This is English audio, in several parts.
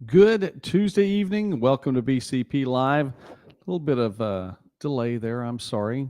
Good Tuesday evening. Welcome to BCP Live. A little bit of a delay there. I'm sorry.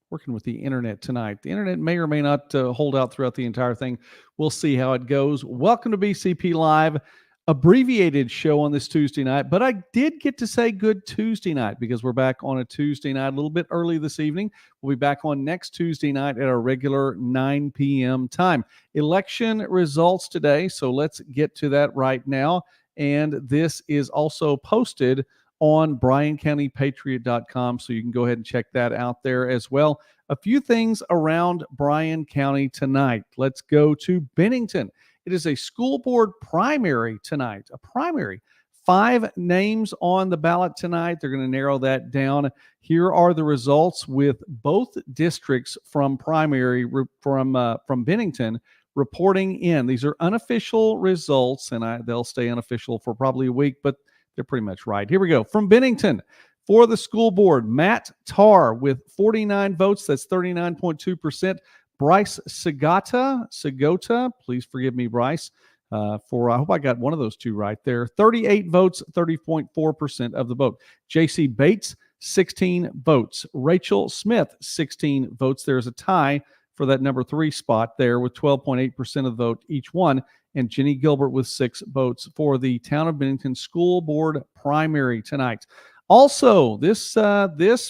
Working with the internet tonight. The internet may or may not hold out throughout the entire thing. We'll see how it goes. Welcome to BCP Live. Abbreviated show on this Tuesday night, but I did get to say good Tuesday night because we're back on a Tuesday night a little bit early this evening. We'll be back on next Tuesday night at our regular 9 p.m. time. Election results today, so let's get to that right now. And this is also posted on BryanCountyPatriot.com, so you can go ahead and check that out there as well. A few things around Bryan County tonight. Let's go to Bennington. It is a school board primary tonight, a primary. 5 names on the ballot tonight. They're going to narrow that down. Here are the results with both districts from primary from Bennington reporting in. These are unofficial results, and they'll stay unofficial for probably a week, but they're pretty much right. Here we go. From Bennington, for the school board, Matt Tarr with 49 votes. That's 39.2%. Bryce Segota, please forgive me, Bryce, I hope I got one of those two right there. 38 votes, 30.4% of the vote. J.C. Bates, 16 votes. Rachel Smith, 16 votes. There's a tie for that number 3 spot there with 12.8% of the vote each one. And Jenny Gilbert with 6 votes for the Town of Bennington School Board primary tonight. Also, this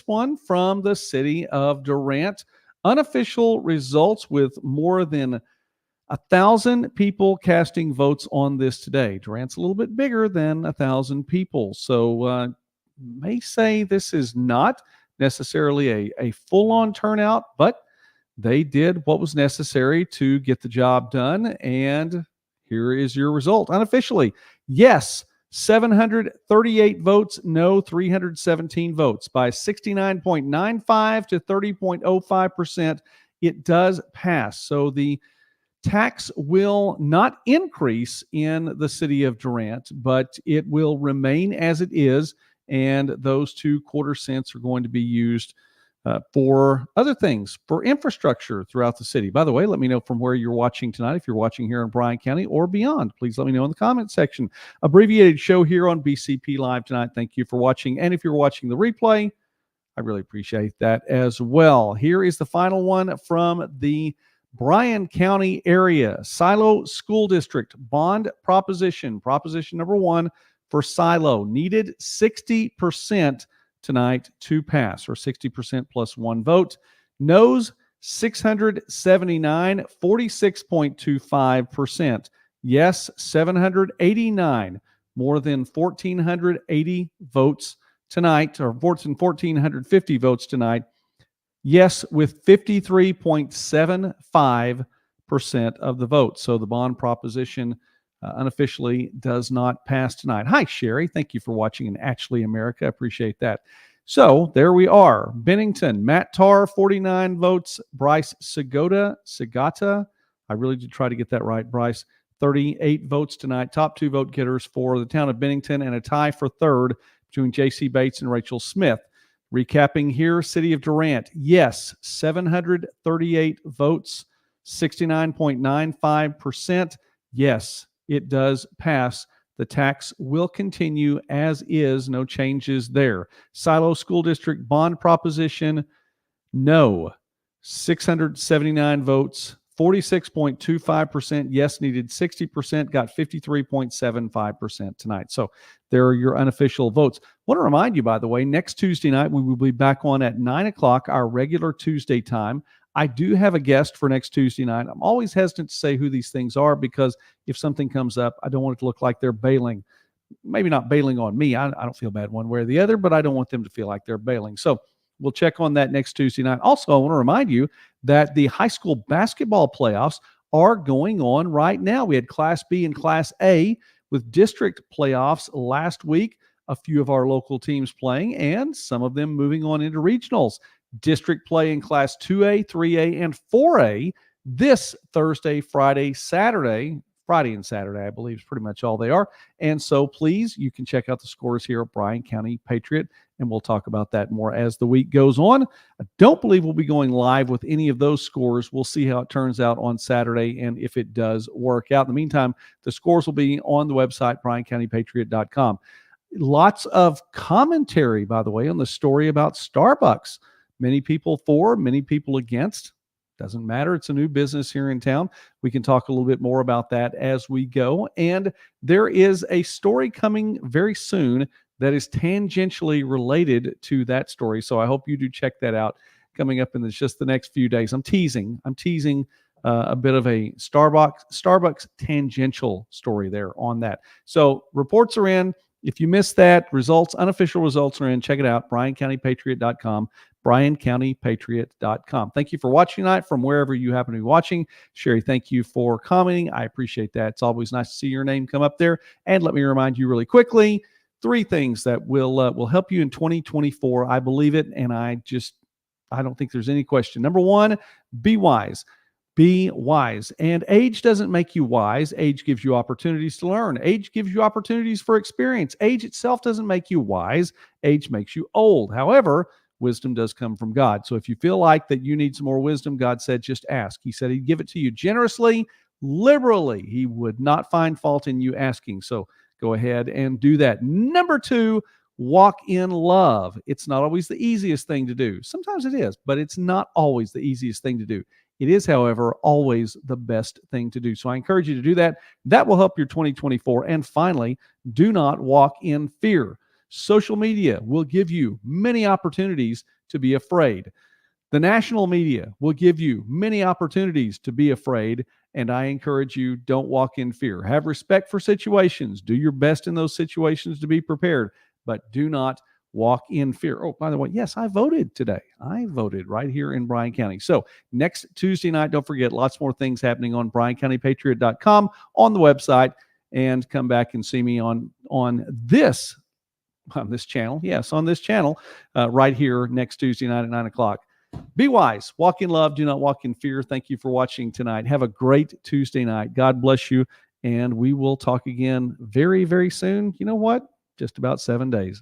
one from the city of Durant. Unofficial results with more than 1,000 people casting votes on this today. Durant's a little bit bigger than 1,000 people. So may say this is not necessarily a full-on turnout, but they did what was necessary to get the job done. And here is your result. Unofficially, yes, 738 votes, no, 317 votes. By 69.95 to 30.05%, it does pass. So the tax will not increase in the city of Durant, but it will remain as it is. And those 2 quarter cents are going to be used for other things, for infrastructure throughout the city. By the way, let me know from where you're watching tonight. If you're watching here in Bryan County or beyond, please let me know in the comment section. Abbreviated show here on BCP Live tonight. Thank you for watching. And if you're watching the replay, I really appreciate that as well. Here is the final one from the Bryan County area. Silo School District bond proposition. Proposition number 1 for Silo needed 60% tonight to pass, or 60% plus 1 vote. Noes 679, 46.25%. Yes, 789, more than 1,480 votes tonight, or 1,450 votes tonight. Yes, with 53.75% of the vote. So the bond proposition unofficially does not pass tonight. Hi, Sherry. Thank you for watching in Actually America. I appreciate that. So there we are. Bennington, Matt Tarr, 49 votes. Bryce Segata. I really did try to get that right. Bryce, 38 votes tonight. Top 2 vote getters for the town of Bennington, and a tie for third between J.C. Bates and Rachel Smith. Recapping here, City of Durant, yes, 738 votes, 69.95%. Yes, it does pass. The tax will continue as is, no changes there. Silo School District bond proposition, no, 679 votes, 46.25%. Yes, needed 60%, got 53.75% tonight. So there are your unofficial votes. I want to remind you, by the way, next Tuesday night, we will be back on at 9 o'clock, our regular Tuesday time. I do have a guest for next Tuesday night. I'm always hesitant to say who these things are because if something comes up, I don't want it to look like they're bailing. Maybe not bailing on me. I don't feel bad one way or the other, but I don't want them to feel like they're bailing. So we'll check on that next Tuesday night. Also, I want to remind you that the high school basketball playoffs are going on right now. We had Class B and Class A with district playoffs last week. A few of our local teams playing and some of them moving on into regionals. District play in Class 2A, 3A, and 4A this Thursday, Friday, Saturday. Friday and Saturday, I believe, is pretty much all they are. And so please, you can check out the scores here at Bryan County Patriot and we'll talk about that more as the week goes on. I don't believe we'll be going live with any of those scores. We'll see how it turns out on Saturday and if it does work out. In the meantime, the scores will be on the website, BryanCountyPatriot.com. Lots of commentary, by the way, on the story about Starbucks. Many people for, many people against. Doesn't matter. It's a new business here in town. We can talk a little bit more about that as we go. And there is a story coming very soon that is tangentially related to that story. So I hope you do check that out coming up in just the next few days. I'm teasing a bit of a Starbucks tangential story there on that. So reports are in. If you missed that, unofficial results are in. Check it out, BryanCountyPatriot.com, BryanCountyPatriot.com. Thank you for watching tonight from wherever you happen to be watching. Sherry, thank you for commenting. I appreciate that. It's always nice to see your name come up there. And let me remind you really quickly, 3 things that will help you in 2024. I believe it, and I don't think there's any question. Number 1, be wise. Be wise. And age doesn't make you wise. Age gives you opportunities to learn. Age gives you opportunities for experience. Age itself doesn't make you wise. Age makes you old. However, wisdom does come from God. So if you feel like that you need some more wisdom, God said, just ask. He said he'd give it to you generously, liberally. He would not find fault in you asking. So go ahead and do that. Number 2, walk in love. It's not always the easiest thing to do. Sometimes it is, but it's not always the easiest thing to do. It is, however, always the best thing to do. So I encourage you to do that. That will help your 2024. And finally, do not walk in fear. Social media will give you many opportunities to be afraid. The national media will give you many opportunities to be afraid, and I encourage you, don't walk in fear. Have respect for situations. Do your best in those situations to be prepared, but do not walk in fear. Oh, by the way, yes, I voted today. I voted right here in Bryan County. So next Tuesday night, don't forget, lots more things happening on BryanCountyPatriot.com, on the website, and come back and see me on this channel. Yes, on this channel right here next Tuesday night at 9 o'clock. Be wise. Walk in love. Do not walk in fear. Thank you for watching tonight. Have a great Tuesday night. God bless you. And we will talk again very, very soon. You know what? Just about 7 days.